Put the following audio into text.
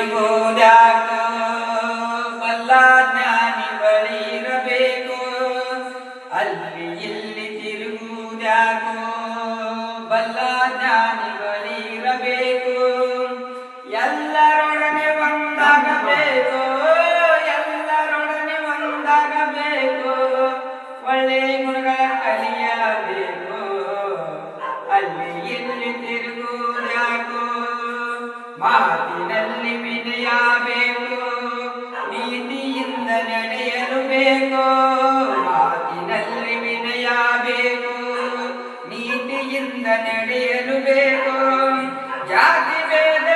ತಿರುಗುವುದ್ಯಾಕೋ ಬಲ್ಲ ಜ್ಞಾನಿ ಬಳಿ ಇರಬೇಕು ಅಲ್ಲಿ ಇಲ್ಲಿ ತಿರುಗುವುದ್ಯಾಕೋ ಬಲ್ಲ ಜ್ಞಾನಿ ಬಳಿ ಇರಬೇಕು ಎಲ್ಲರೊಡನೆ ಒಂದಾಗಬೇಕು ಎಲ್ಲರೊಡನೆ ಒಂದಾಗಬೇಕು ಒಳ್ಳೆ ಗುಣಗಳ ಕಲಿಯಬೇಕು ಅಲ್ಲಿ ಇಲ್ಲಿ ತಿರುಗುವುದ್ಯಾಕೋ ಮಾತಿನಲ್ಲಿ ವಿನಯ ಬೇಕು ನೀತಿಯಿಂದ ನಡೆಯಲು ಬೇಕು ಮಾತಿನಲ್ಲಿ ವಿನಯ ಬೇಕು ನೀತಿಯಿಂದ ನಡೆಯಲು ಬೇಕು ಜಾತಿ ಭೇದ